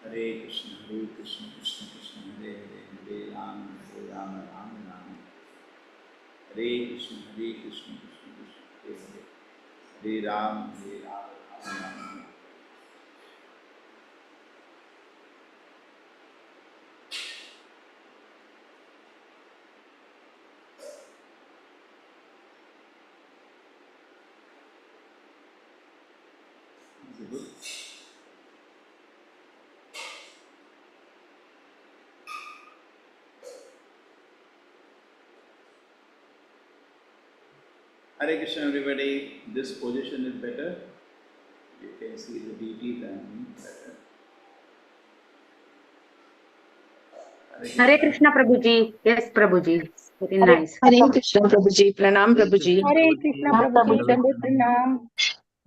Hare Krishna, Krishna Krishna, Hare Hare, Hare Rama, Rama Rama. Hare Krishna, Krishna Krishna, Hare Hare, Hare Rama, Rama Rama. Is it good? Hare Krishna everybody, this position is better. You can see the deity than better. Hare Krishna Prabhuji. Yes, Prabhuji. Very nice. Hare Krishna Prabhuji. Pranam Prabhuji. Hare Krishna Prabhuji. Dande pranam.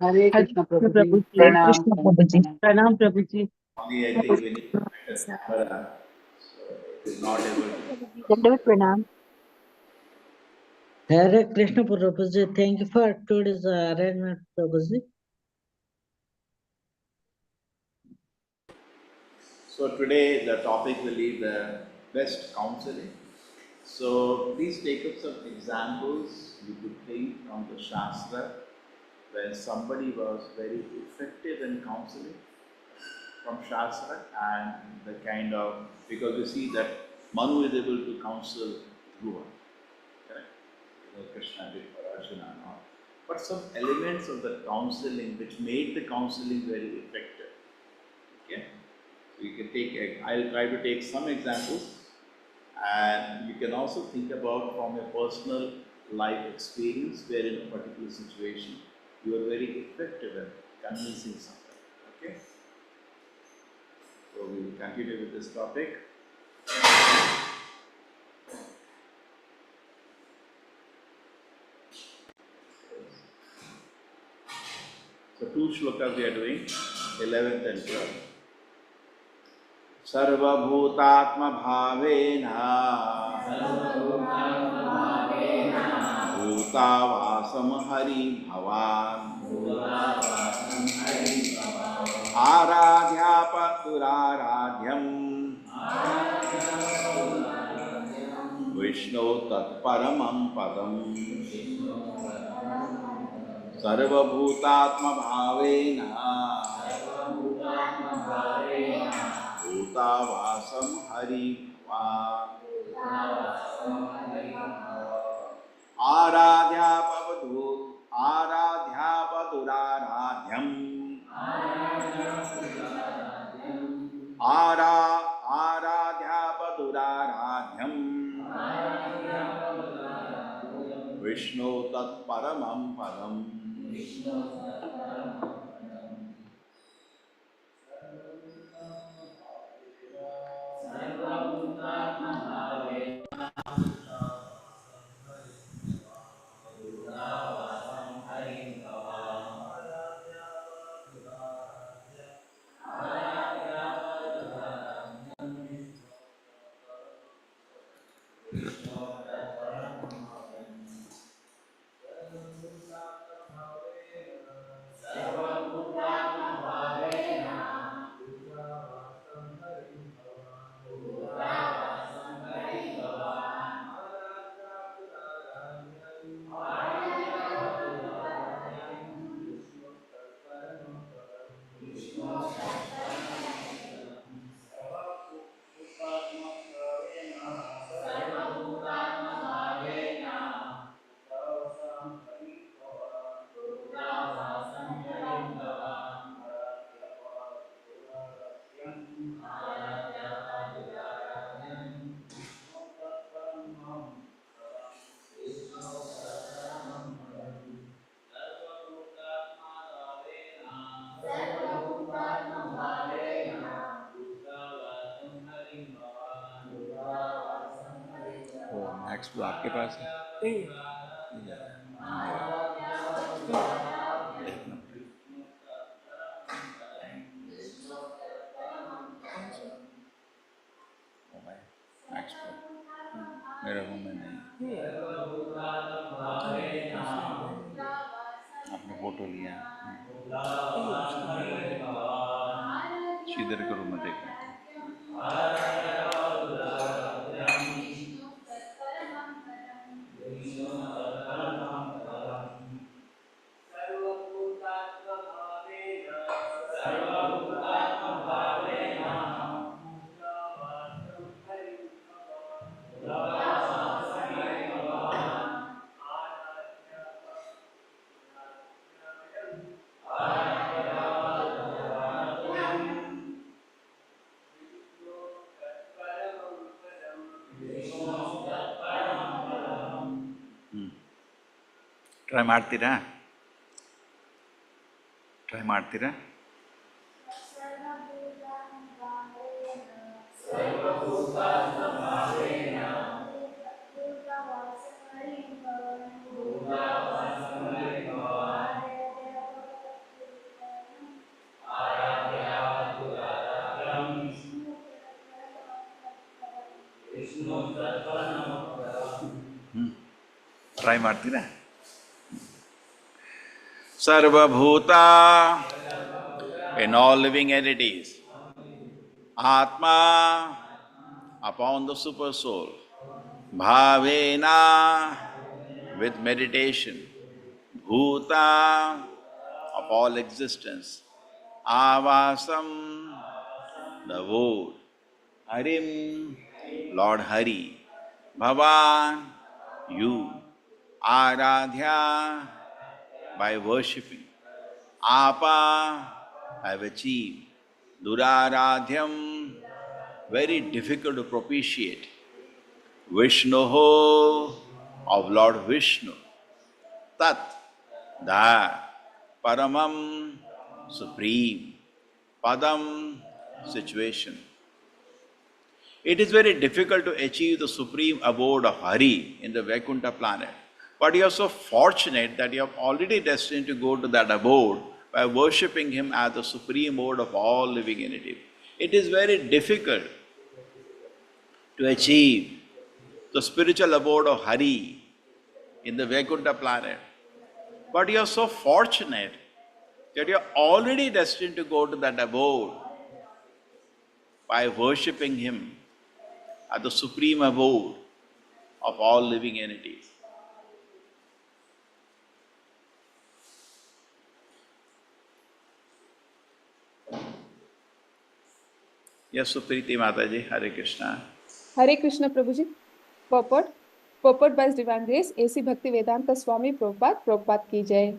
Hare Krishna Prabhuji. Pranam Prabhuji. Pranam Prabhuji. Only I think we need better camera, so it is not able to. Dande pranam. Hare Krishna Prabhuji, thank you for today's arrangement, Prabhuji. So today the topic will be the best counseling. So please take up some examples you could think from the Shastra when somebody was very effective in counseling from Shastra and the kind of, because you see that Manu is able to counsel Dhruva, correct? Krishna did for Arjuna and all. But some elements of the counseling which made the counseling very effective. Okay? So you can take, I'll try to take some examples, and you can also think about from a personal life experience where in a particular situation you are very effective in convincing something. Okay? So we will continue with this topic. So two shlokas we are doing, 11th and 12th. Sarvabhutatma bhavena bhutavasam hari bhavan aradhyapaturaradyam Vishnu tatparamam padam Sarvabhutatma bhavena Bhutavasam hari bhavan Aradhyapaturaradyam Aradhyapaturaradyam Vishnu tatparamam padam next तो आपके पास है next मेरे room में नहीं आपने photo लिया इधर का रूम में देखो. ಟ್ರೈ ಮಾಡ್ತೀರಾ? ಟ್ರೈ ಮಾಡ್ತೀರಾ? ಟ್ರೈ ಮಾಡ್ತೀರಾ? Sarvabhuta, in all living entities, Atma, upon the super soul, Bhavena, with meditation, Bhuta, of all existence, Avasam, the word, Harim, Lord Hari, Bhavan, you, Aradhya, by worshipping, Apa, have achieved, Duraradhyam, very difficult to propitiate, Vishnuho, of Lord Vishnu, Tat, that, Paramam, supreme, Padam, situation. It is very difficult to achieve the supreme abode of Hari in the Vaikuntha planet. But you are so fortunate that you are already destined to go to that abode by worshipping him as the supreme abode of all living entities. It is very difficult to achieve the spiritual abode of Hari in the Vaikuntha planet. But you are so fortunate that you are already destined to go to that abode by worshipping him as the supreme abode of all living entities. Yes, Supriti Mataji, Hare Krishna. Hare Krishna Prabhuji. Purport by His Divine Grace, A.C. Bhakti Vedanta Swami Prabhupada ki jai.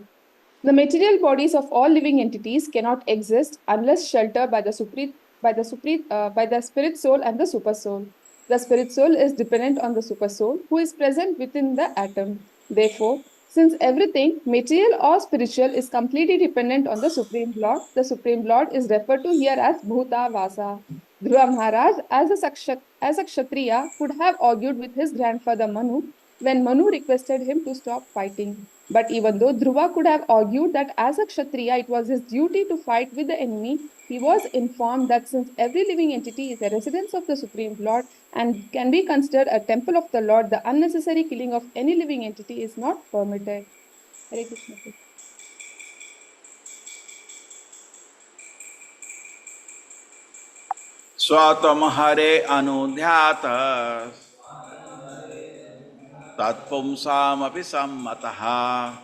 The material bodies of all living entities cannot exist unless sheltered by the spirit soul and the super soul. The spirit soul is dependent on the super soul, who is present within the atom. Therefore, since everything, material or spiritual, is completely dependent on the Supreme Lord is referred to here as Bhuta Vasa. Dhruva Maharaj, as a Kshatriya, could have argued with his grandfather Manu when Manu requested him to stop fighting. But even though Dhruva could have argued that as a Kshatriya it was his duty to fight with the enemy, he was informed that since every living entity is a residence of the Supreme Lord and can be considered a temple of the Lord, the unnecessary killing of any living entity is not permitted. Hare Krishna. Swatam Hare Anudhyata Tatpumsam api sammataha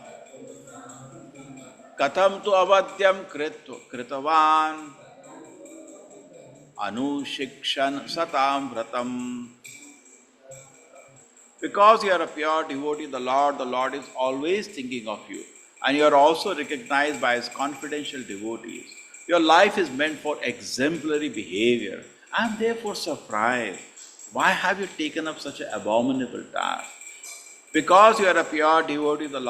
Katham tu avadyam kritavan Anushikshan satam vratam. Because you are a pure devotee of the Lord is always thinking of you. And you are also recognized by His confidential devotees. Your life is meant for exemplary behavior. I am therefore surprised. Why have you taken up such an abominable task? Because you are a pure devotee of the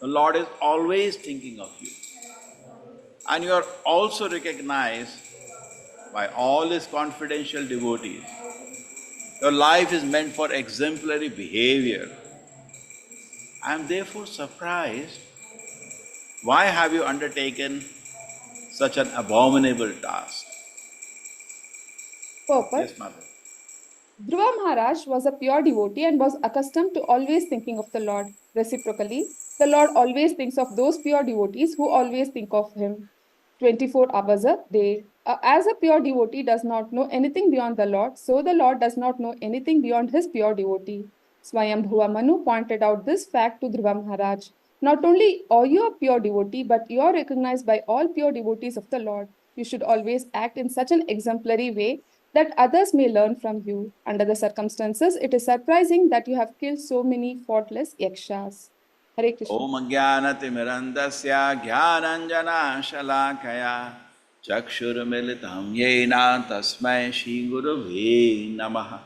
Lord is always thinking of you. And you are also recognized by all His confidential devotees. Your life is meant for exemplary behavior. I am therefore surprised. Why have you undertaken such an abominable task? Purport. Yes, Mother. Dhruva Maharaj was a pure devotee and was accustomed to always thinking of the Lord. Reciprocally, the Lord always thinks of those pure devotees who always think of him. 24 hours a day. As a pure devotee does not know anything beyond the Lord, so the Lord does not know anything beyond his pure devotee. Swayambhuva Manu pointed out this fact to Dhruva Maharaj. Not only are you a pure devotee, but you are recognized by all pure devotees of the Lord. You should always act in such an exemplary way that others may learn from you. Under the circumstances, it is surprising that you have killed so many faultless yakshas. Hare Krishna. Om Jnanatimirandasya Jnananjana Shalakaya Chakshurmilitam Yena Tasmai Shri Gurave Namaha.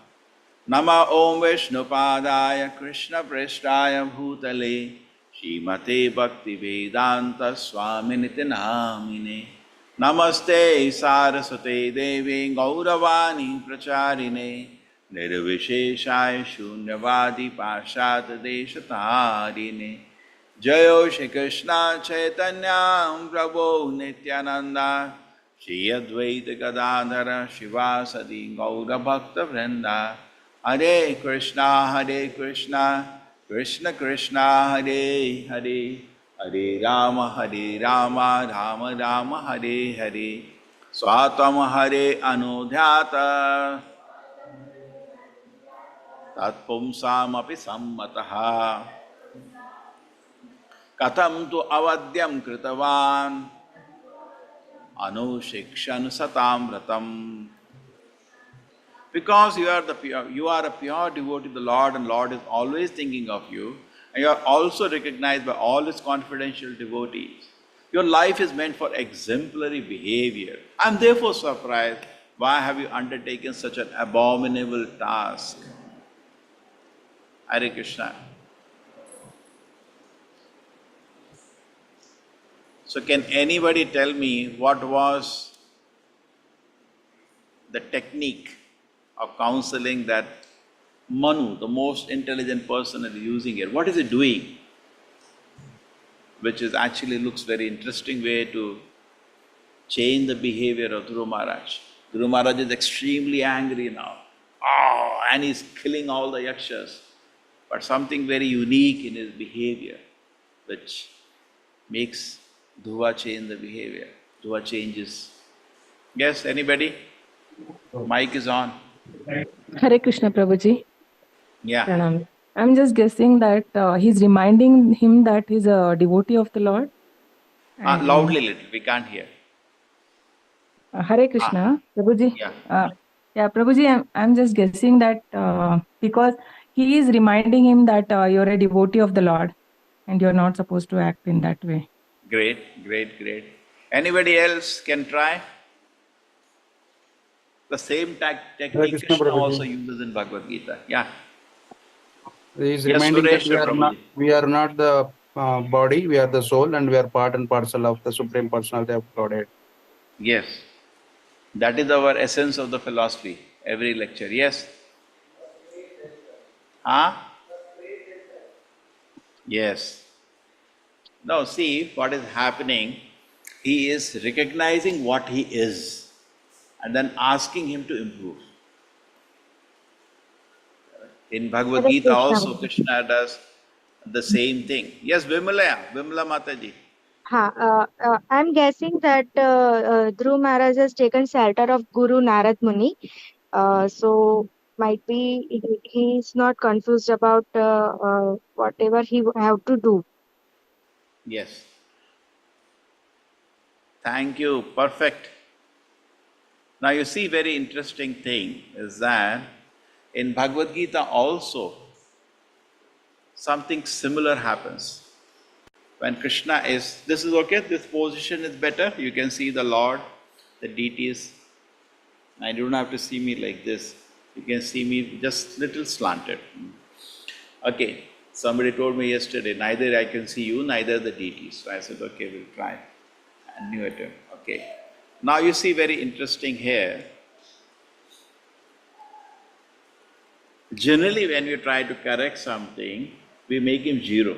Nama Om Vishnupadaya Krishna Preshtaya Bhutale Srimate Bhakti Vedanta Swaminiti Namine Namaste Saraswate Devi Gauravani Pracharine Nirvisheshaya Shunyavadi Pashat Deshatarine Jayo Shri Krishna Chaitanya Prabhu Nityananda Shri Advaita Gadadhara Shivasadi Gaura Bhakta Vrinda Hare Krishna Krishna Krishna Hare Hare Hare Rama Rama Rama Hare Hare Swatam Hare Anudhyata Tatpumsamapi Sammataha Katham tu avadyam kritavan Anushikshanu satam vratam. Because you are a pure devotee of the Lord, and Lord is always thinking of you, and you are also recognized by all his confidential devotees. Your life is meant for exemplary behavior. I am therefore surprised, why have you undertaken such an abominable task? Hare Krishna. So can anybody tell me what was the technique of counseling that Manu, the most intelligent person, is using here? What is he doing? Which is actually looks very interesting way to change the behavior of Dhruva Maharaj. Dhruva Maharaj is extremely angry now. Oh, and he's killing all the yakshas. But something very unique in his behavior, which makes Dhruva change the behavior. Dhruva changes. Yes, anybody? Mic is on. Hare Krishna Prabhuji. Yeah. Pranam. I'm just guessing that he's reminding him that he's a devotee of the Lord. And, Loudly little, we can't hear. Hare Krishna, Prabhuji. Yeah. Yeah, Prabhuji, I'm just guessing that because he is reminding him that you're a devotee of the Lord and you're not supposed to act in that way. Great. Anybody else can try? The same technique Krishna Krishna Prabhuji. also uses in Bhagavad Gita. Yeah. He is Yes, reminding that Suresh, we are not the body, we are the soul, and we are part and parcel of the Supreme Personality of Godhead. Yes. That is our essence of the philosophy. Every lecture. Yes. Huh? Yes. Now see what is happening. He is recognizing what he is and then asking him to improve. In Bhagavad Hare Gita Krishna. also Krishna does the same thing. Yes, Vimala Mataji. I'm guessing that Dhruv Maharaj has taken shelter of Guru Narad Muni. So might be he's not confused about whatever he have to do. Yes. Thank you. Perfect. Now you see, very interesting thing is that in Bhagavad Gita also something similar happens. When Krishna is, this is okay, this position is better. You can see the Lord, the deities. I don't have to see me like this. You can see me just little slanted. Okay, somebody told me yesterday, neither I can see you, neither the deities. So I said, okay, we'll try. And knew it. Okay. Now you see, very interesting here. Generally, when we try to correct something, we make him zero.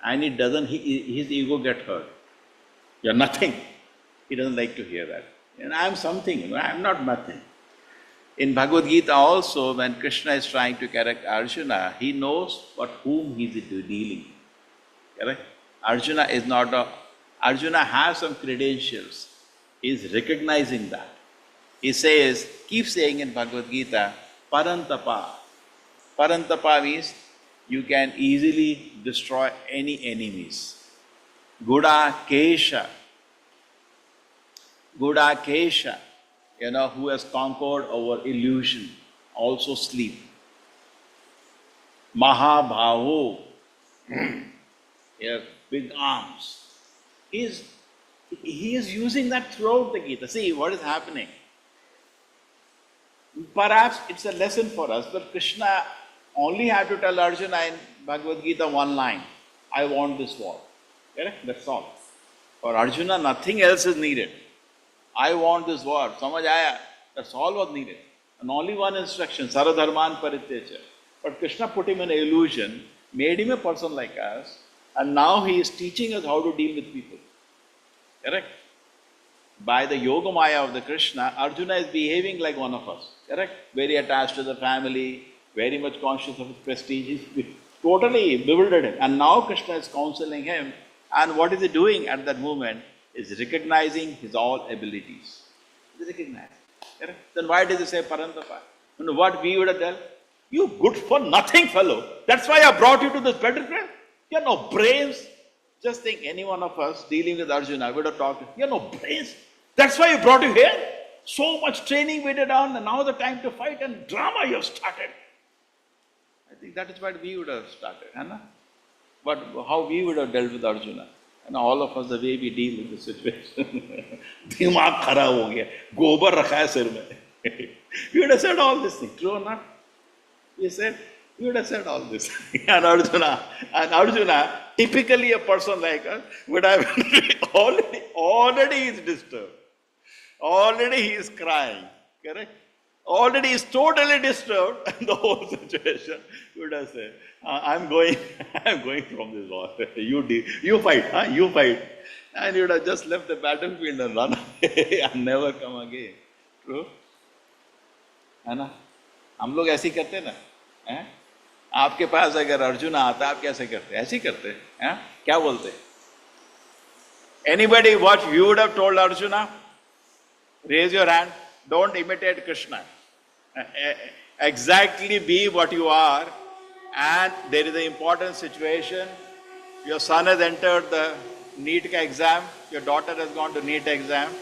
And it doesn't, his ego gets hurt. You're nothing. He doesn't like to hear that. And I'm something, I'm not nothing. In Bhagavad Gita also, when Krishna is trying to correct Arjuna, he knows whom he is dealing. Correct? Arjuna is not a Arjuna has some credentials. He is recognizing that. He says, keeps saying in Bhagavad Gita, Parantapa. Parantapa means you can easily destroy any enemies. Guda Kesha. Guda Kesha, who has conquered over illusion, also sleep. Mahabhaho, he has big arms. He is using that throughout the Gita. See what is happening. Perhaps it's a lesson for us, but Krishna only had to tell Arjuna in Bhagavad Gita one line, I want this war. Correct? That's all. For Arjuna, nothing else is needed. I want this war. Samajh aaya? That's all was needed. And only one instruction, Saradharman Parityaja. But Krishna put him in an illusion, made him a person like us, and now he is teaching us how to deal with people. Correct? By the yoga maya of the Krishna, Arjuna is behaving like one of us. Correct? Very attached to the family, very much conscious of his prestige. He's totally bewildered him. And now Krishna is counseling him. And what is he doing at that moment? Is recognizing his all abilities. He recognizes. Correct? Then why does he say Parantapa? You know what we would have done? You good for nothing fellow. That's why I brought you to this battlefield. You have no brains. Just think any one of us dealing with Arjuna would have talked, you have no brains. That's why I brought you here. So much training we did on, and now the time to fight and drama you have started. I think that is what we would have started, Hannah. But how we would have dealt with Arjuna. And all of us, the way we deal with the situation. Dimag kharab ho gaya. Gobar rakha hai sir mein. We would have said all this thing. True or not? We said, we would have said all this. And Arjuna, typically a person like us, would have already is disturbed. Already he is crying. Correct? Already he is totally disturbed. And the whole situation would have said, I'm going from this war. You fight, huh? You fight. And you would have just left the battlefield and run away and never come again. True? है ना? हम लोग ऐसे ही करते ना? हैं? आपके पास अगर अर्जुन आता आप कैसे करते? ऐसे ही करते हैं? क्या बोलते? Anybody what you would have told Arjuna? Raise your hand. Don't imitate Krishna. Exactly be what you are. And there is an important situation. Your son has entered the NEET exam. Your daughter has gone to NEET exam.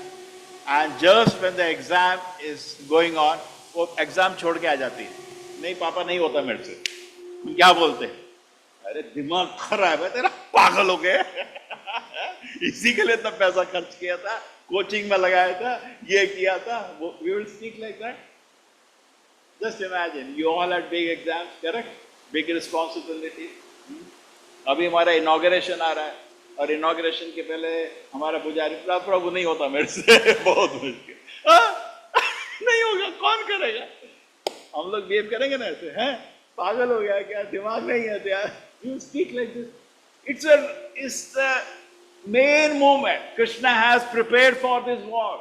And just when the exam is going on, वो exam छोड़ के आ जाती है. नहीं पापा नहीं होता मेरे से. क्या बोलते? अरे दिमाग खराब है तेरा, पागल हो गया. इसी के लिए इतना पैसा खर्च किया था, कोचिंग में लगाया था, ये किया था. We will speak like that. Just imagine, you all had big exams, correct? Big responsibility. अभी हमारा इनॉग्रेशन आ रहा है और इनॉग्रेशन के पहले हमारा पुजारी प्रभु नहीं होता मेरे से, बहुत मुश्किल. नहीं होगा, कौन करेगा? हम लोग बिहेव करेंगे ना ऐसे, हैं? पागल हो गया क्या? दिमाग नहीं है यार. You speak like this. It's the main moment. Krishna has prepared for this war.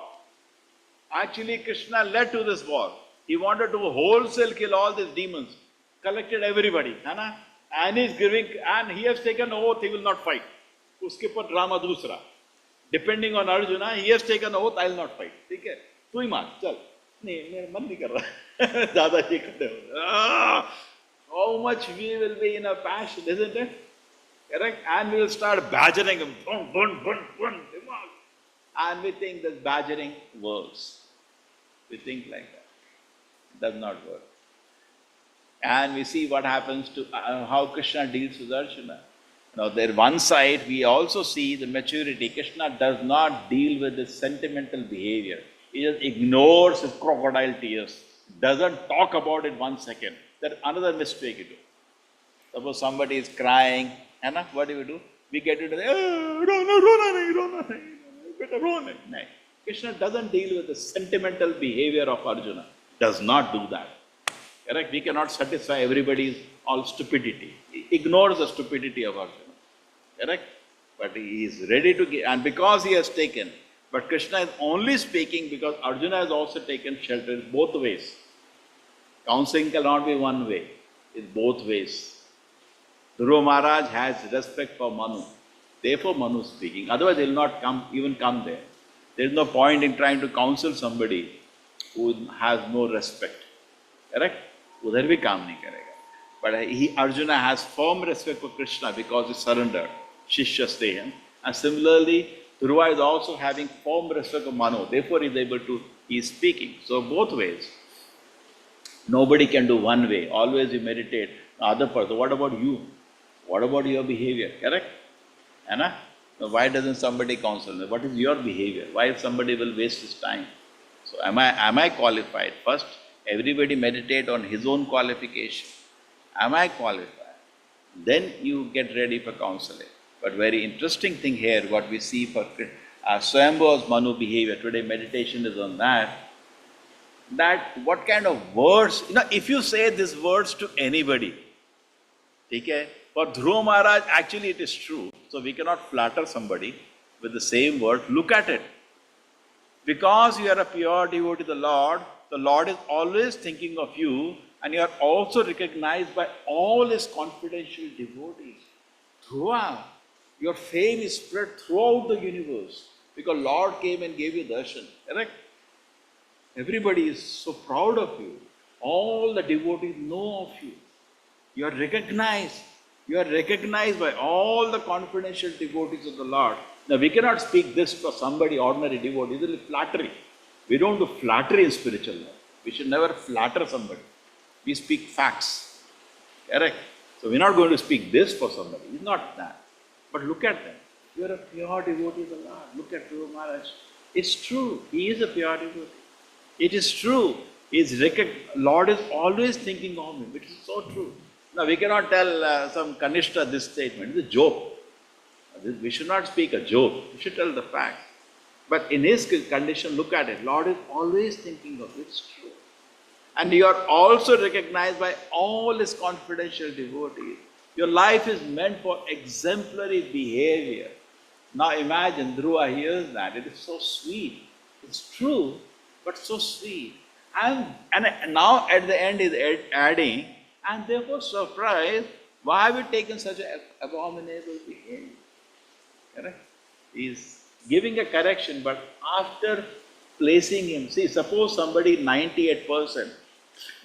Actually, Krishna led to this war. He wanted to wholesale kill all these demons, collected everybody, है ना? And he has taken oath he will not fight. उसके पर drama दूसरा. Depending on Arjuna, he has taken oath I will not fight. ठीक है? तू ही मार, चल. नहीं, मेरा मन नहीं कर रहा. ज़्यादा ये करते हो. How much we will be in a passion, isn't it? Correct? And we will start badgering him. Bun. And we think that badgering works. We think like that. It does not work. And we see what happens to how Krishna deals with Arjuna. Now, there one side we also see the maturity. Krishna does not deal with this sentimental behavior. He just ignores his crocodile tears. Doesn't talk about it 1 second. That's another mistake you do. Suppose somebody is crying, and what do? We get into the, rona. No. Krishna doesn't deal with the sentimental behavior of Arjuna. Does not do that. Correct? We cannot satisfy everybody's all stupidity. He ignores the stupidity of Arjuna. Correct? But he is ready to give, and because he has taken, but Krishna is only speaking because Arjuna has also taken shelter both ways. Counselling cannot be one way, it's both ways. Dhruva Maharaj has respect for Manu. Therefore Manu is speaking. Otherwise they will not even come there. There is no point in trying to counsel somebody who has no respect. Correct? Udhar bhi kaam nahi karega. But Arjuna has firm respect for Krishna because he surrendered. Shishya Stehan. And similarly, Dhruva is also having firm respect for Manu. Therefore he is speaking. So both ways. Nobody can do one way. Always you meditate the other person. What about you? What about your behavior? Correct? Anna? Why doesn't somebody counsel me? What is your behavior? Why somebody will waste his time? So am I qualified? First, everybody meditate on his own qualification. Am I qualified? Then you get ready for counseling. But very interesting thing here, what we see for Swayambhu's Manu behavior. Today meditation is on that. That what kind of words, if you say these words to anybody, okay, for Dhruva Maharaj, actually it is true. So we cannot flatter somebody with the same word. Look at it. Because you are a pure devotee of the Lord is always thinking of you, and you are also recognized by all his confidential devotees. Dhruva, your fame is spread throughout the universe because Lord came and gave you darshan. Correct? Everybody is so proud of you. All the devotees know of you. You are recognized. You are recognized by all the confidential devotees of the Lord. Now we cannot speak this for somebody, ordinary devotee. This is flattery. We don't do flattery in spiritual life. We should never flatter somebody. We speak facts. Correct? So we're not going to speak this for somebody. It's not that. But look at them. You are a pure devotee of the Lord. Look at Dhruva Maharaj. It's true. He is a pure devotee. It is true. Lord is always thinking of him. It is so true. Now we cannot tell some Kanishta this statement. It's a joke. We should not speak a joke. We should tell the fact. But in his condition, look at it. Lord is always thinking of it. It's true. And you are also recognized by all his confidential devotees. Your life is meant for exemplary behavior. Now imagine Dhruva hears that. It is so sweet. It's true, but so sweet. And now at the end is adding, and therefore surprised, why have you taken such an abominable behavior? Correct? He is giving a correction, but after placing him, see, suppose somebody 98%,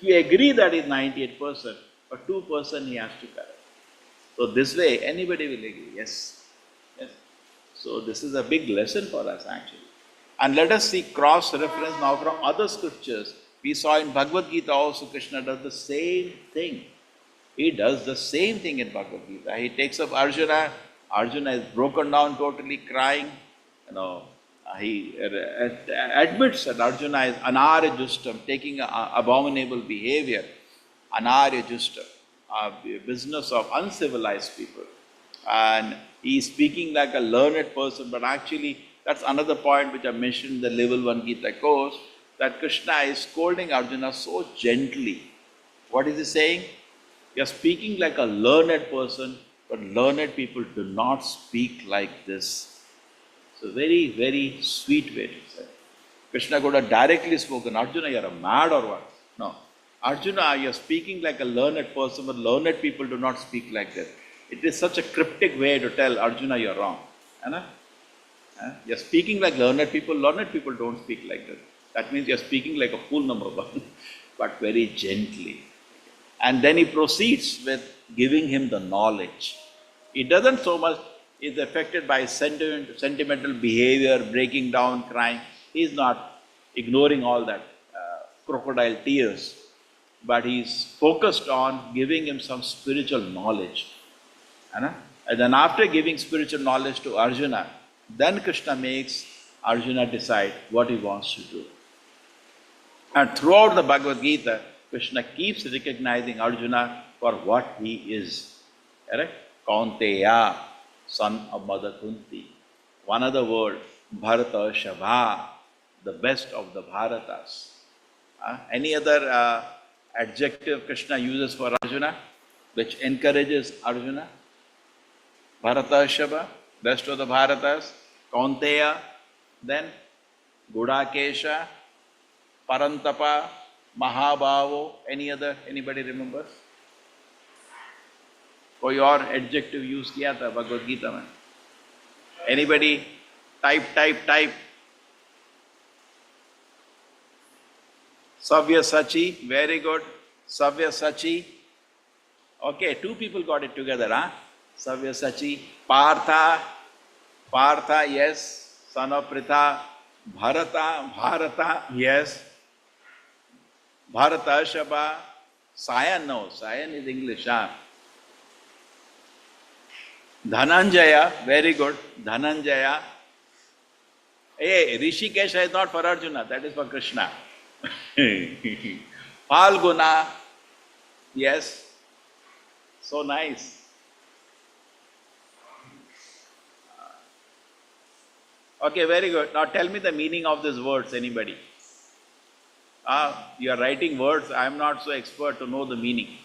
you agree that is 98%, but 2% he has to correct. So this way, anybody will agree, yes. Yes. So this is a big lesson for us actually. And let us see cross-reference now from other scriptures. We saw in Bhagavad Gita also Krishna does the same thing. He does the same thing in Bhagavad Gita. He takes up Arjuna. Arjuna is broken down, totally crying. He admits that Arjuna is anarya justam, taking abominable behavior. Anarya justam, business of uncivilized people. And he is speaking like a learned person, but actually that's another point which I mentioned in the level 1 Gita Course, that Krishna is scolding Arjuna so gently. What is he saying? You are speaking like a learned person, but learned people do not speak like this. So very, very sweet way to say. Krishna could have directly spoken, Arjuna, you are mad or what? No. Arjuna, you are speaking like a learned person, but learned people do not speak like that. It is such a cryptic way to tell Arjuna you are wrong. You are speaking like learned people don't speak like that. That means you are speaking like a fool, number one, but very gently. And then he proceeds with giving him the knowledge. He doesn't so much is affected by sentimental behavior, breaking down, crying. He is not ignoring all that crocodile tears, but he is focused on giving him some spiritual knowledge. And then after giving spiritual knowledge to Arjuna, then Krishna makes Arjuna decide what he wants to do. And throughout the Bhagavad Gita, Krishna keeps recognizing Arjuna for what he is. Correct? Kaunteya, son of Mother Kunti. One other word, Bharata Shabha, the best of the Bharatas. Any other adjective Krishna uses for Arjuna, which encourages Arjuna? Bharata Shabha, best of the Bharatas. Kaunteya, then Gudakesha, Parantapa, Mahabhavo, anybody remembers? कोई और adjective use किया था भगवद गीता में? Anybody? Type. Savyasachi, very good. Savyasachi. Okay, two people got it together, huh? Savyasachi. Partha, yes. Son of Pritha. Bharata, yes. Bharata, Shaba. Sayan, no. Sayan is English, huh? Dhananjaya, very good. Dhananjaya. Hey, Rishikesha is not for Arjuna, that is for Krishna. Falguna, yes. So nice. Okay, very good. Now tell me the meaning of these words, anybody? You are writing words, I am not so expert to know the meaning.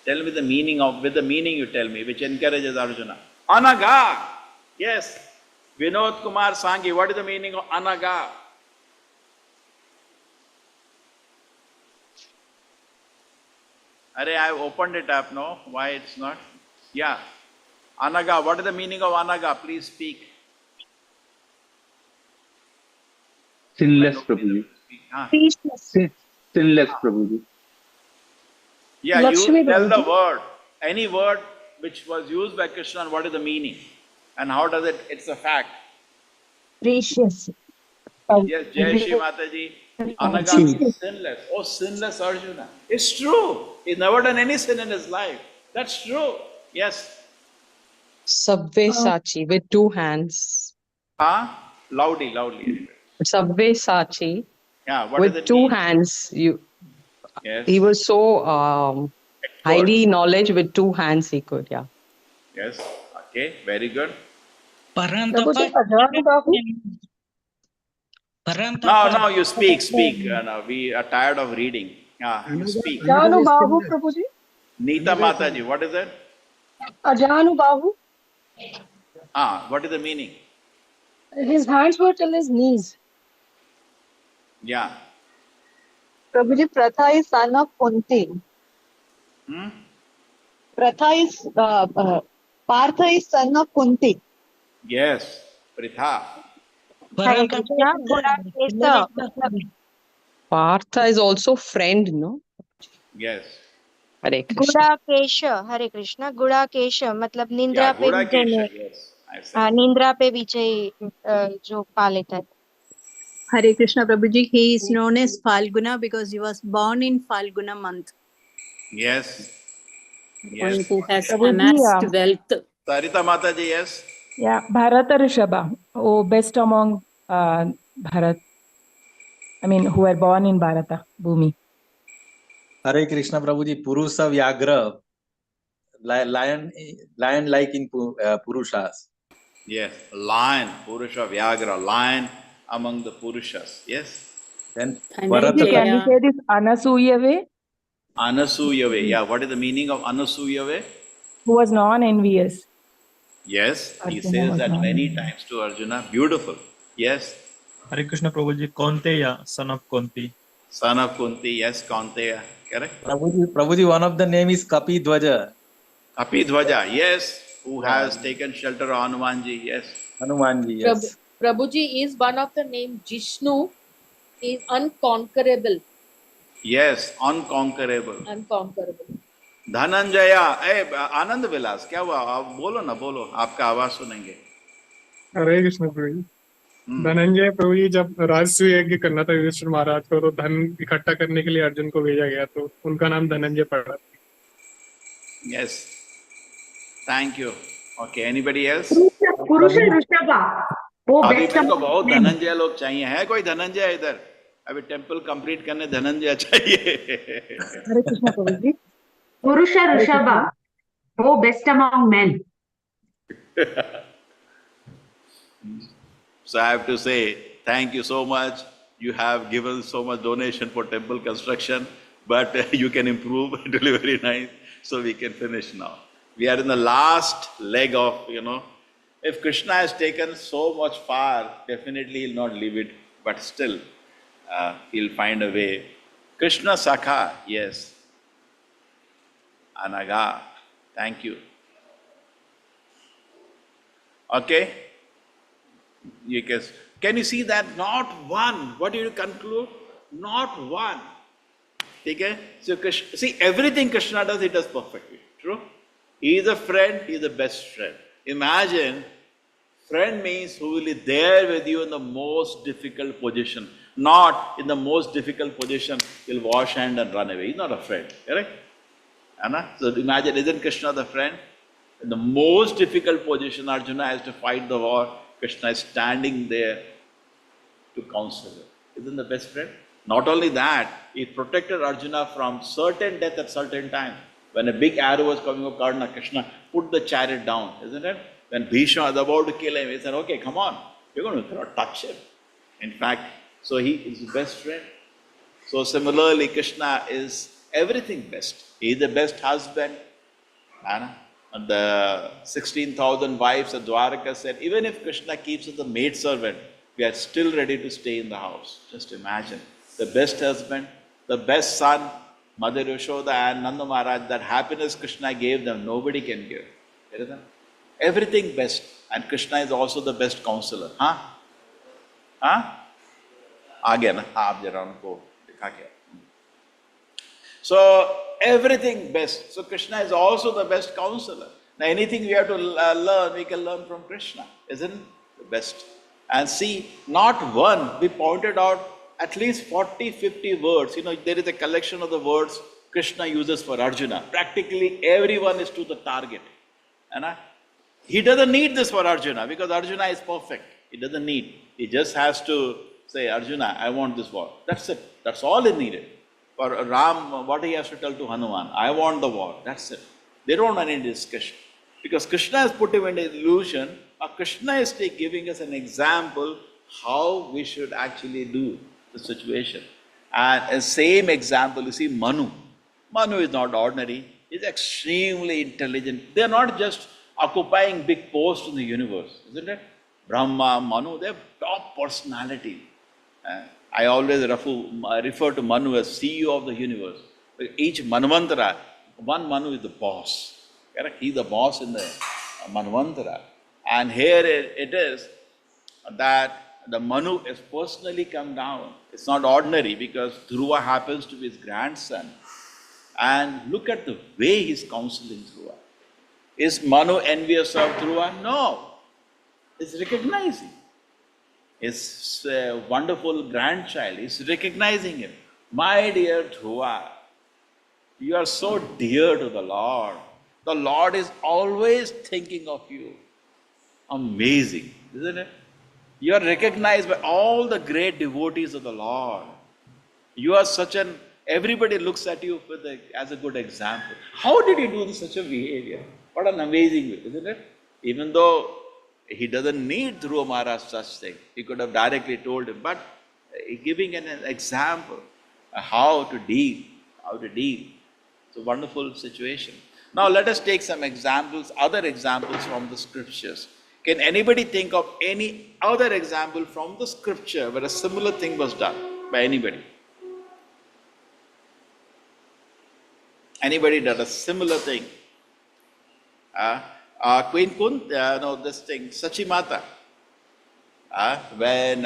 Tell me the meaning with the meaning you tell me, which encourages Arjuna. Anaga, yes. Vinod Kumar Sanghi, what is the meaning of anaga? Arey, I have opened it up, no? Why it's not? Yeah. Anaga, what is the meaning of anaga? Please speak. Sinless, Prabhuji. Sinless, Prabhuji. Yeah, you tell the word. Any word which was used by Krishna, what is the meaning? And how does it, it's a fact. Precious. Yes, Jai Shri Mataji. Anaga means sinless. Oh, sinless Arjuna. It's true. He's never done any sin in his life. That's true. Yes. Sabyasachi with two hands. Loudly. Sabyasachi Yeah, what with does it two mean? hands. Yes. He was so highly knowledge with two hands he could, yeah. Yes. Okay, very good. Now you speak. No, we are tired of reading. You speak. Ajanubahu, Prabhuji. Neeta Mataji, what is it? Ajanubahu. What is the meaning? His hands were till his knees. Yeah. Prabhuji, Pratha is son of Kunti. Pratha is, Partha is son of Kunti. Yes, Pritha. Hare Krishna, Gura Partha is also friend, no? Yes. Hare Krishna. Hare Krishna, Gura Kesha, मतलब निंद्रा Yeah, पे Guda विजय में, Kesha, yes. I said. निंद्रा पे विजय जो पा लेता है. Hare Krishna Prabhuji, he is known as Falguna because he was born in Falguna month. Yes. One Yes. who has Prabhuji, amassed wealth. Sarita Mataji, yes. Yeah, Bharata Rishabha. Oh, best among Bharat. I mean, who were born in Bharata, Bhumi. Hare Krishna Prabhuji, Purusa Vyagra, lion like in Purushas. Yes, lion, Purusha Vyagra, lion among the Purushas. Yes. Then Prabhuji, can we say this Anasuyave? Anasuyave. Yeah, what is the meaning of Anasuyave? Who was non-envious. Yes, he Arjuna says was that many non-envious. times to Arjuna. Beautiful. Yes. Hare Krishna Prabhuji, Kaunteya, son of Kunti. Son of Kunti, yes, Kaunteya. Correct? Prabhuji, one of the name is Kapi Dwaja. Kapi Dwaja, yes. Who has taken shelter of Hanumanji, yes. Hanumanji, yes. Prabhuji is one of the name Jishnu is unconquerable. Yes, unconquerable. Unconquerable. Dhananjaya, hey, Anand Vilas, क्या हुआ? आप बोलो ना बोलो, आपका आवाज सुनेंगे. हरे कृष्ण प्रभु जी. धनंजय प्रभु जी जब राजसूय यज्ञ करना था युधिष्ठिर महाराज को तो धन इकट्ठा करने के लिए अर्जुन को भेजा गया तो उनका नाम धनंजय पड़ा. Yes. Thank you. Okay, anybody else? Purusha Rishabha. वो अभी best मेरे को among बहुत men. धनंजय लोग चाहिए. है कोई धनंजय इधर? अभी टेम्पल कंप्लीट करने धनंजय चाहिए. Hare Krishna Prabhuji. Purusha Rishabha. वो best among men. So I have to say, thank you so much. You have given so much donation for temple construction, but you can improve. It will be very nice. So we can finish now. We are in the last leg of, if Krishna has taken so much far, definitely he'll not leave it, but still he'll find a way. Krishna Sakha, yes. Anaga, thank you. Okay. Because, can you see that? Not one. What do you conclude? Not one. Okay? So, see, everything Krishna does, he does perfectly. True? He is a friend, he is the best friend. Imagine, friend means who will be there with you in the most difficult position. Not in the most difficult position, he'll wash hand and run away. He's not a friend. Correct? Anna? So imagine, isn't Krishna the friend? In the most difficult position, Arjuna has to fight the war. Krishna is standing there to counsel him. Isn't the best friend? Not only that, he protected Arjuna from certain death at certain times. When a big arrow was coming up Karna, Krishna put the chariot down, isn't it? When Bhishma was about to kill him, he said, okay, come on, you're going to touch him. In fact, so he is his best friend. So similarly, Krishna is everything best. He is the best husband. And the 16,000 wives of Dwaraka said, even if Krishna keeps us a maidservant, we are still ready to stay in the house. Just imagine. The best husband, the best son, Mother Yashoda and Nanda Maharaj, that happiness Krishna gave them, nobody can give. Everything best. And Krishna is also the best counselor. Huh? Huh? Again, so everything best. So Krishna is also the best counselor. Now anything we have to learn, we can learn from Krishna. Isn't the best? And see, not one, we pointed out at least 40, 50 words. You know, there is a collection of the words Krishna uses for Arjuna. Practically everyone is to the target. He doesn't need this for Arjuna because Arjuna is perfect. He doesn't need. He just has to say, Arjuna, I want this war. That's it. That's all he needed. For Ram, what he has to tell to Hanuman, I want the war. That's it. They don't want any discussion. Because Krishna has put him in an illusion. Krishna is giving us an example how we should actually do the situation. And a same example, you see Manu. Manu is not ordinary. He's extremely intelligent. They are not just occupying big posts in the universe, isn't it? Brahma, Manu, they have top personality. I always refer to Manu as CEO of the universe. Each Manvantara, one Manu is the boss. Correct? He's the boss in the Manvantara. And here it is that the Manu has personally come down. It's not ordinary because Dhruva happens to be his grandson. And look at the way he's counseling Dhruva. Is Manu envious of Dhruva? No. He's recognizing. His wonderful grandchild is recognizing him. My dear Dhruva, you are so dear to the Lord. The Lord is always thinking of you. Amazing, isn't it? You are recognized by all the great devotees of the Lord. You are such an, everybody looks at you as a good example. How did he do such a behavior? What an amazing way, isn't it? Even though he doesn't need Dhruva Maharaj such thing. He could have directly told him, but giving an example how to deal. It's a wonderful situation. Now let us take some examples, other examples from the scriptures. Can anybody think of any other example from the scripture where a similar thing was done by anybody? Anybody did a similar thing? Queen Kunt, this thing, Sachimata, when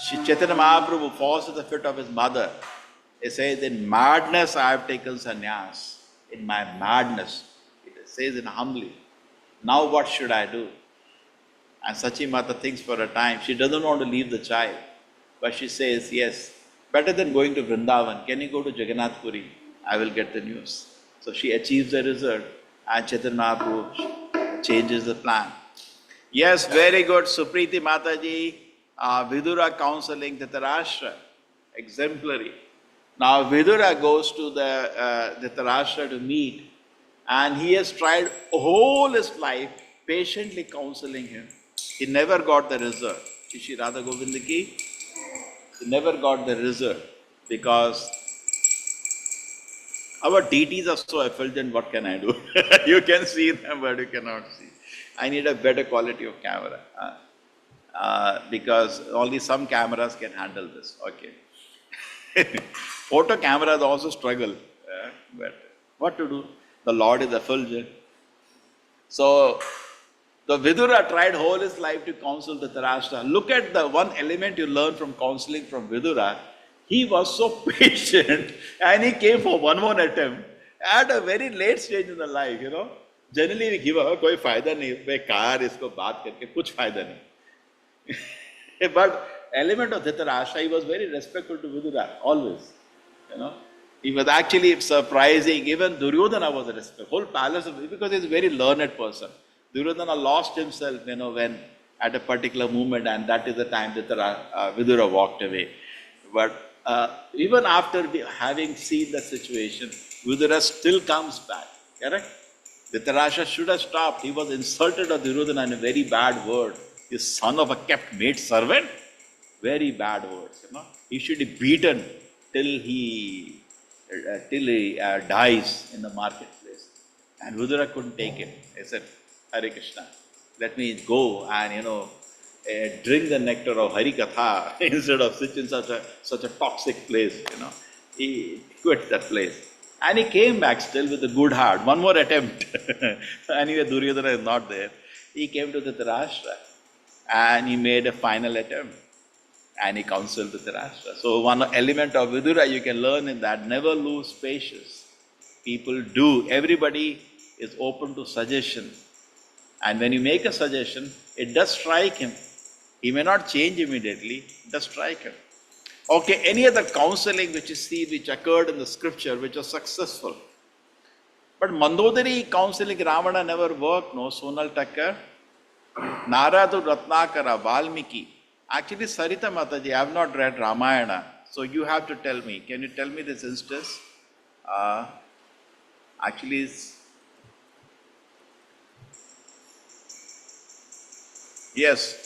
Chaitanya Mahaprabhu falls at the feet of his mother, he says, in madness I have taken sannyas. In my madness, it says in humbly, now what should I do? And Sachimata thinks for a time, she doesn't want to leave the child, but she says, yes, better than going to Vrindavan, can you go to Jagannath Puri? I will get the news. So she achieves the result. And Chaitanya Mahaprabhu changes the plan. Yes, very good. Supriti Mataji, Vidura counseling Dhritarashtra, exemplary. Now Vidura goes to the Dhritarashtra to meet, and he has tried all his life patiently counseling him. He never got the result. Shri Radha Govinda ki, he never got the result because our deities are so effulgent, what can I do? You can see them, but you cannot see. I need a better quality of camera because only some cameras can handle this. Okay. Photo cameras also struggle, but what to do? The Lord is effulgent. So So Vidura tried whole his life to counsel Dhritarashtra. Look at the one element you learn from counseling from Vidura. He was so patient and he came for one more attempt at a very late stage in the life, you know. Generally we give up, koi fayda nahi, bekar isko baat karke, kuch fayda nahi. But element of Dhritarashtra, he was very respectful to Vidura, always, you know. He was actually surprising, even Duryodhana was a respect, whole palace, because he's a very learned person. Duryodhana lost himself, you know, when at a particular moment, and that is the time that Vidura walked away. But even after having seen the situation, Vidura still comes back, correct? Dhritarashtra should have stopped. He was insulted of Duryodhana in a very bad word. His son of a kept maid servant, very bad words, you know. He should be beaten till he dies in the marketplace. And Vidura couldn't take it. He said, Hare Krishna, let me go and, you know, drink the nectar of Hari Katha instead of sit in such a toxic place, you know. He quit that place. And he came back still with a good heart. One more attempt. Anyway, Duryodhana is not there. He came to Dhritarashtra and he made a final attempt. And he counseled Dhritarashtra. So one element of Vidura you can learn in that, never lose patience. People do. Everybody is open to suggestion. And when you make a suggestion, it does strike him. He may not change immediately, it does strike him. Okay, any other counseling which you see which occurred in the scripture which was successful? But Mandodari counseling Ravana never worked, no, Sonal Takkar. Naradu Ratnakara, Valmiki. Actually, Sarita Mataji, I have not read Ramayana, so you have to tell me. Can you tell me this instance? Actually, yes.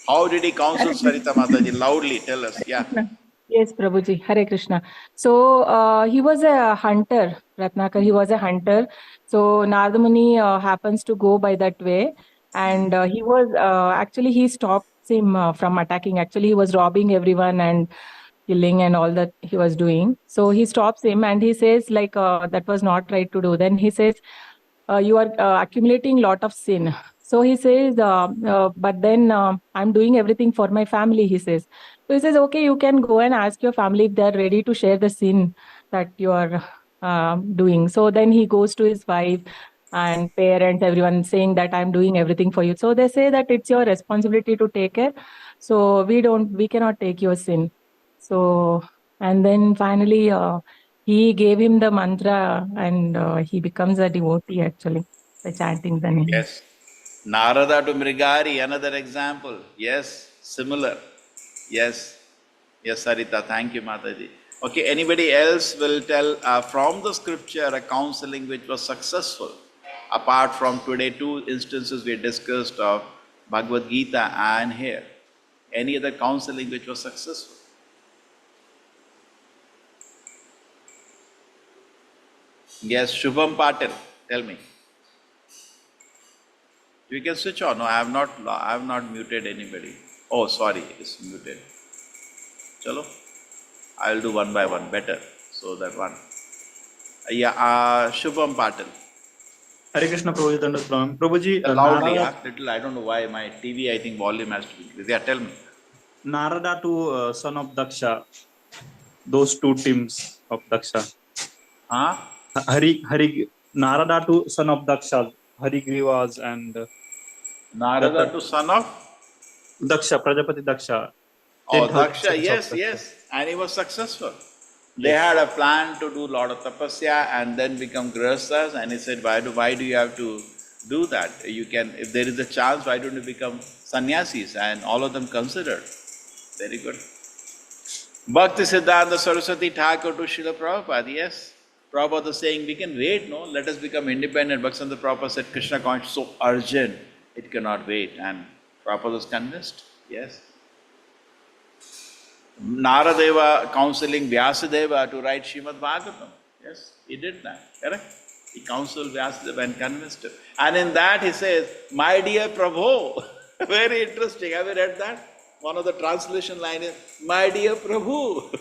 How did he counsel Sarita Mataji? Loudly tell us. Yeah. Yes, Prabhuji. Hare Krishna. So he was a hunter, Ratnakar. He was a hunter. So Narada Muni happens to go by that way, and he was actually he stopped him from attacking. Actually, he was robbing everyone and killing and all that he was doing. So he stops him and he says like that was not right to do. Then he says you are accumulating lot of sin. So he says, but then I'm doing everything for my family, he says. So he says, okay, you can go and ask your family if they're ready to share the sin that you are doing. So then he goes to his wife and parents, everyone saying that I'm doing everything for you. So they say that it's your responsibility to take care. So we cannot take your sin. So, and then finally, he gave him the mantra and he becomes a devotee actually by chanting the name. Yes. Narada to Mrigari, another example. Yes, similar. Yes. Yes, Sarita. Thank you, Mataji. Okay, anybody else will tell from the scripture a counseling which was successful? Apart from today, 2 instances we discussed of Bhagavad Gita and here. Any other counseling which was successful? Yes, Shubham Patil, tell me. You can switch on. No, I have not muted anybody. Oh, sorry, it's muted. Chalo, I will do one by one, better. So that one. Yeah, Shubham Patil. Hare Krishna Prabhuji, Dandavat Prabhuji. Loudly, little. I don't know why my TV. I think volume has to be increased. Yeah, tell me. Narada to son of Daksha. Those 2 teams of Daksha. Huh? Narada to son of Daksha. Harigrivas and Narada to son of Daksha, Prajapati Daksha. Oh, Daksha, yes. And he was successful. They had a plan to do a lot of tapasya and then become grihasthas, and he said, why do you have to do that? You can, if there is a chance, why don't you become sannyasis? And all of them considered. Very good. Bhakti Siddhanta Saraswati Thakur to Srila Prabhupada, yes. Prabhupada was saying, we can wait, no? Let us become independent. Bhakti Prabhupada said, Krishna consciousness is so urgent, it cannot wait. And Prabhupada was convinced, yes. Naradeva counseling Vyasadeva to write Srimad Bhagavatam. Yes, he did that, correct? He counseled Vyasadeva and convinced him. And in that he says, my dear Prabhu. Very interesting. Have you read that? One of the translation lines is, my dear Prabhu.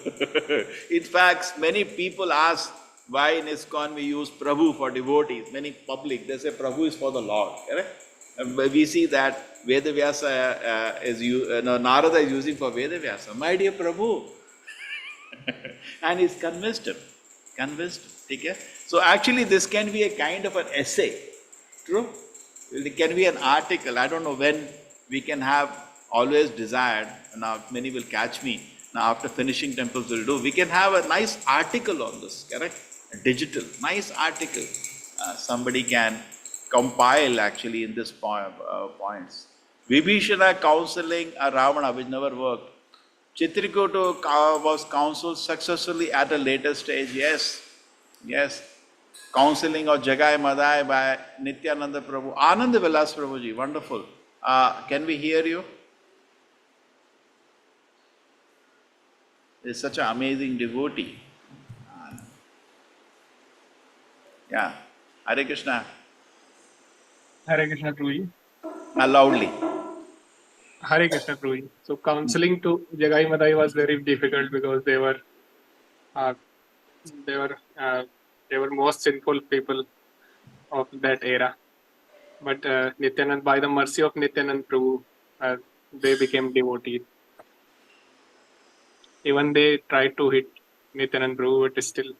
In fact, many people ask why in ISKCON we use Prabhu for devotees. Many public, they say Prabhu is for the Lord, correct? We see that Vedavyasa Narada is using for Vedavyasa. My dear Prabhu. And he's convinced him. Okay? So actually this can be a kind of an essay. True? It can be an article. I don't know when we can have always desired. Now many will catch me. Now after finishing temples will do. We can have a nice article on this, correct? A digital, nice article. Somebody can compile actually in this points. Vibhishana counseling Ravana, which never worked. Chitrakuta was counseled successfully at a later stage. Yes. Counseling of Jagai Madai by Nityananda Prabhu. Anand Vilas Prabhuji, wonderful. Can we hear you? He's such an amazing devotee. Yeah. Hare Krishna. Hare Krishna Prabhuji. Loudly. Hare Krishna Prabhuji. So counseling to Jagai Madai was very difficult because they were most sinful people of that era. But Nityanand, by the mercy of Nityanand Prabhu, they became devotees. Even they tried to hit Nityanand Prabhu, but still,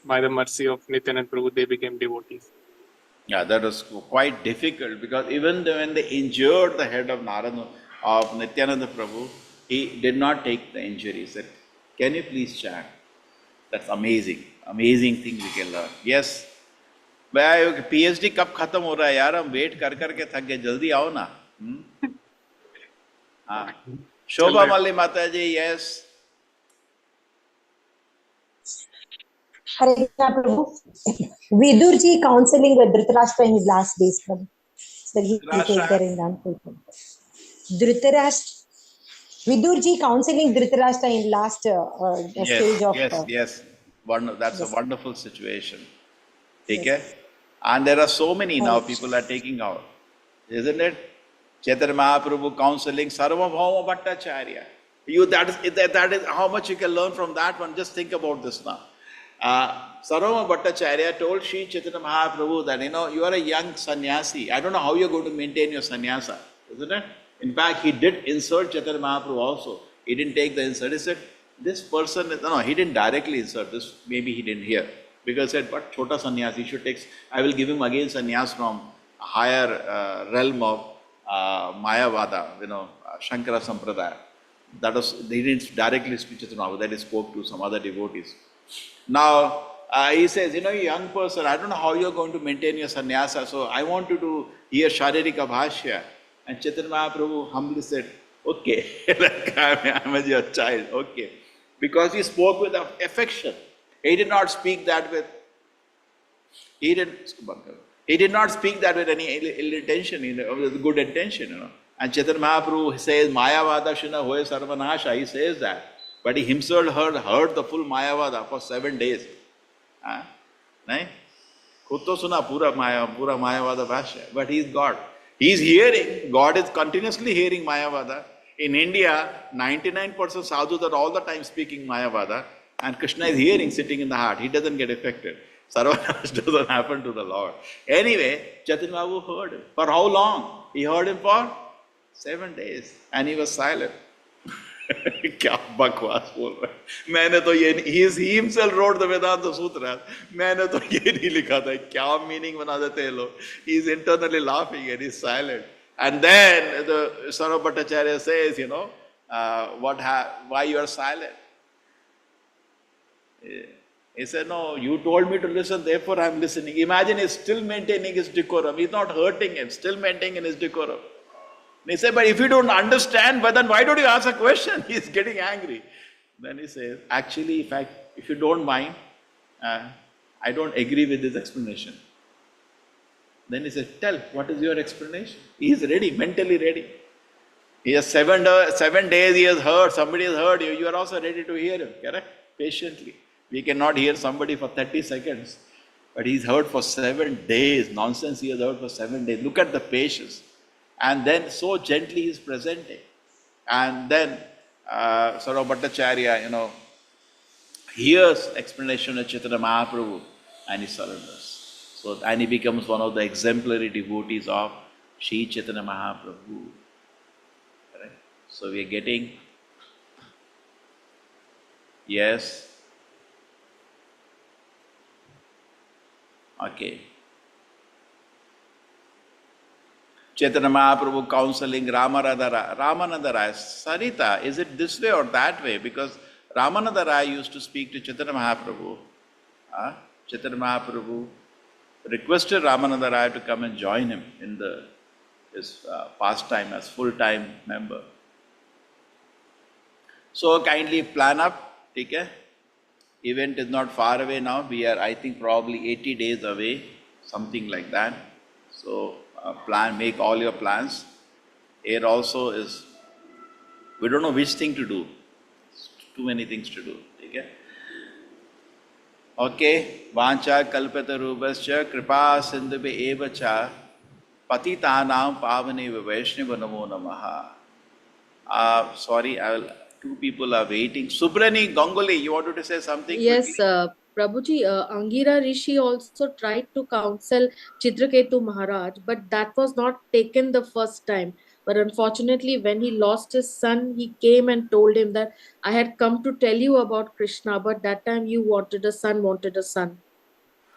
by the mercy of Nityanand Prabhu, they became devotees. Yeah, that was quite difficult because even when they injured the head of Nityananda Prabhu, he did not take the injury. He said, "Can you please chant?" That's amazing. Amazing thing we can learn. Yes. भाई PhD कब खत्म हो रहा है यार? हम wait कर करके थक गए. जल्दी आओ ना. हाँ. शोभा मल्ली माता जी, yes. Hare Krishna Prabhu. Vidurji counseling with Dhritarashtra in his last days, Prabhu. So he take there in Dhritarashtra. Vidurji counseling Dhritarashtra in last stage of... Yes. That's a wonderful situation. Okay? And there are so many now people are taking out. Isn't it? Chaitanya Mahaprabhu counseling Sarvabhauma Bhattacharya. That is how much you can learn from that one. Just think about this now. Sarvabhauma Bhattacharya told Sri Chaitanya Mahaprabhu that, you are a young sannyasi. I don't know how you're going to maintain your sannyasa. Isn't it? In fact, he did insult Chaitanya Mahaprabhu also. He didn't take the insult. He said, this person, he didn't directly insult this. Maybe he didn't hear. Because he said, but Chota sannyasi should take, I will give him again sannyas from a higher realm of Mayavada, Shankara Sampradaya. That was, they didn't directly speak to Chaitanya, that he spoke to some other devotees. Now, he says, you young person, I don't know how you're going to maintain your sannyasa, so I want you to hear Sharirika Bhashya. And Chaitanya Mahaprabhu humbly said, okay, I'm your child, okay. Because he spoke with affection. He did not speak that with, he did not speak that with any ill intention, with good intention, And Chaitanya Mahaprabhu says, Mayavada Shina Hoye Sarvanasha, he says that. But he himself heard the full Mayavada for 7 days. Khud to suna pura Mayavada Bhashya. But he is God. He is hearing. God is continuously hearing Mayavada. In India, 99% sadhus are all the time speaking Mayavada. And Krishna is hearing, sitting in the heart. He doesn't get affected. Sarvanash doesn't happen to the Lord. Anyway, Chaitanya Mahaprabhu heard him. For how long? He heard him for 7 days. And he was silent. क्या बकवास बोल रहा है. मैंने तो ये, he himself wrote the Vedanta Sutra. मैंने तो ये नहीं लिखा था. क्या meaning बना देते हैं लोग. He is internally laughing and he is silent. And then the Sarva Bhattacharya says, why you are silent? He said, no, you told me to listen, therefore I am listening. Imagine he's still maintaining his decorum. He's not hurting him, still maintaining his decorum. He said, but if you don't understand, but then why don't you ask a question? He's getting angry. Then he says, actually, if you don't mind, I don't agree with this explanation. Then he says, tell, what is your explanation? He is ready, mentally ready. He has 7 days, he has heard, somebody has heard you. You are also ready to hear him, correct? Patiently. We cannot hear somebody for 30 seconds. But he's heard for 7 days. Nonsense he has heard for 7 days. Look at the patience. And then so gently he is presenting. And then Sarva Bhattacharya, hears explanation of Chaitanya Mahaprabhu and he surrenders. So So, and he becomes one of the exemplary devotees of Sri Chaitanya Mahaprabhu. Right? So we are getting, yes, okay. Chaitanya Mahaprabhu counseling Ramananda Rai. Sarita, is it this way or that way? Because Ramananda Rai used to speak to Chaitanya Mahaprabhu. Chaitanya Mahaprabhu requested Ramananda Rai to come and join him in his pastime as full-time member. So kindly plan up, okay? Event is not far away now. We are, I think, probably 80 days away, something like that. So make all your plans. Here also is, we don't know which thing to do. Too many things to do, okay? Okay, Vancha kalpata rubascha kripa sindhubhe evacha patitanam pavane vaishnava namo namaha. Sorry, two people are waiting. Subrani Ganguly, you wanted to say something? Yes, quickly? Prabhuji, Angira Rishi also tried to counsel Chitraketu Maharaj, but that was not taken the first time. But unfortunately, when he lost his son, he came and told him that I had come to tell you about Krishna, but that time you wanted a son,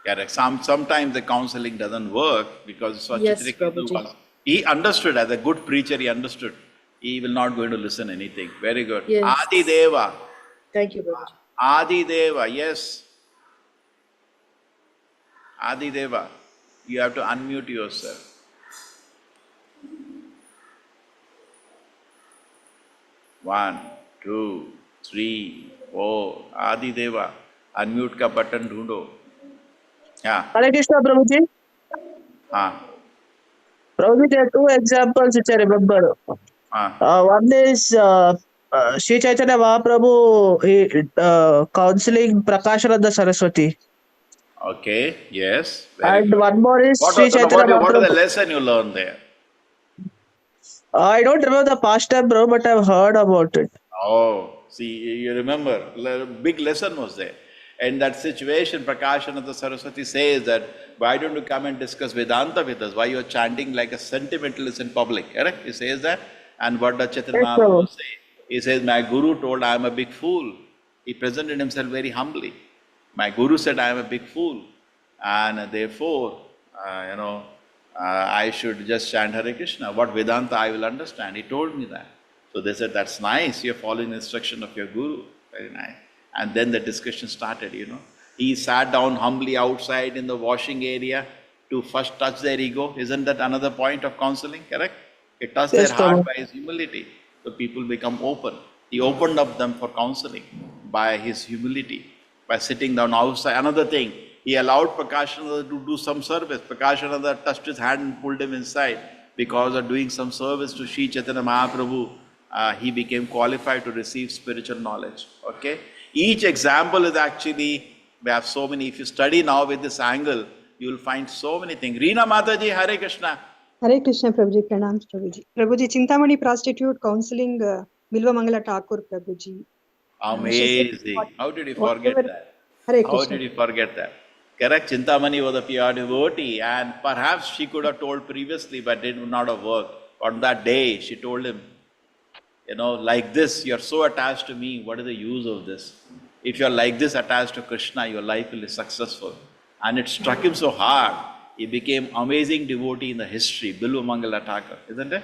Correct. Sometimes the counseling doesn't work because Yes, Chitraketu Prabhuji. he understood, as a good preacher, he understood. He will not going to listen anything. Very good. Yes. Adi Deva. Thank you, Prabhuji. Adi Deva, yes. Adi Deva, you have to unmute yourself. One, two, three, four. Adi Deva, unmute ka button dhundo. Yeah. Hare Krishna, Prabhuji. Prabhuji, there are two examples which I remember. One is Sri Chaitanya Mahaprabhu counseling Prakashananda Saraswati. Okay, yes. Very And good. one more is What Sri is Chaitanya the Mahaprabhu. lesson you learned there? I don't remember the past time, bro, but I've heard about it. Oh, see, you remember, big lesson was there. In that situation, Prakashananda Saraswati says that, why don't you come and discuss Vedanta with us? Why you are chanting like a sentimentalist in public? Correct? He says that. And what does Chaitanya Mahaprabhu say? He says, my guru told I am a big fool. He presented himself very humbly. My guru said I am a big fool. And therefore, I should just chant Hare Krishna. What Vedanta I will understand. He told me that. So they said, that's nice. You're following the instruction of your guru. Very nice. And then the discussion started, He sat down humbly outside in the washing area to first touch their ego. Isn't that another point of counseling, correct? He touched their heart by his humility. So people become open. He opened up them for counseling by his humility, by sitting down outside. Another thing, he allowed Prakashananda to do some service. Prakashananda touched his hand and pulled him inside. Because of doing some service to Sri Chaitanya Mahaprabhu, he became qualified to receive spiritual knowledge. Okay? Each example is actually, we have so many. If you study now with this angle, you will find so many things. Reena Mataji, Hare Krishna. Hare Krishna, Prabhuji. Pranams, Prabhuji. Prabhuji, Chintamani prostitute counseling Bilva Mangala Thakur, Prabhuji. Amazing. How did you forget that? Hare How Krishna. did you forget that? Correct? Chintamani was a pure devotee, and perhaps she could have told previously, but it would not have worked. On that day, she told him, like this, you're so attached to me, what is the use of this? If you're like this attached to Krishna, your life will be successful. And it struck him so hard, he became amazing devotee in the history, Bilva Mangala Thakur, isn't it?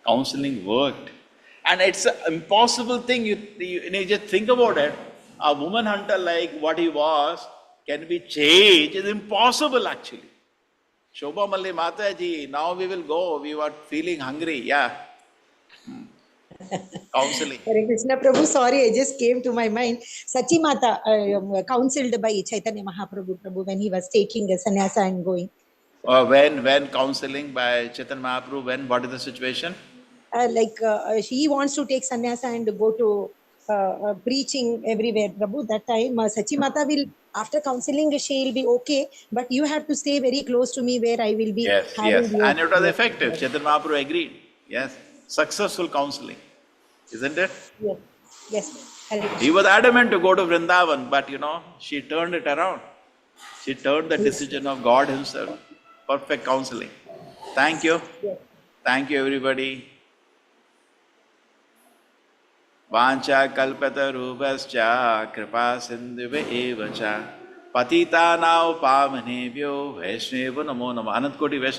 Counseling worked. And it's an impossible thing, you just think about it. A woman hunter like what he was can be changed, is impossible actually. Shobha Malli Mataji, now we will go, we were feeling hungry, yeah. Counseling. Hare Krishna Prabhu, sorry, I just came to my mind. Sachi Mata counseled by Chaitanya Mahaprabhu Prabhu when he was taking a sannyasa and going. When counseling by Chaitanya Mahaprabhu, what is the situation? He wants to take sannyasa and go to preaching everywhere, Prabhu. That time, Sachi Mata will, after counseling, she will be okay, but you have to stay very close to me where I will be. Yes. And it was effective. Chaitanya Mahaprabhu agreed. Yes. Successful counseling. Isn't it? Yes. He was adamant to go to Vrindavan, but she turned it around. She turned the decision of God Himself. Perfect counseling. Thank you. Thank you, everybody. Vancha kalpata rubascha kripa sindhuve evacha patita nao pavanebhyo vaishneva namo namo. Anant Koti Vaishnava.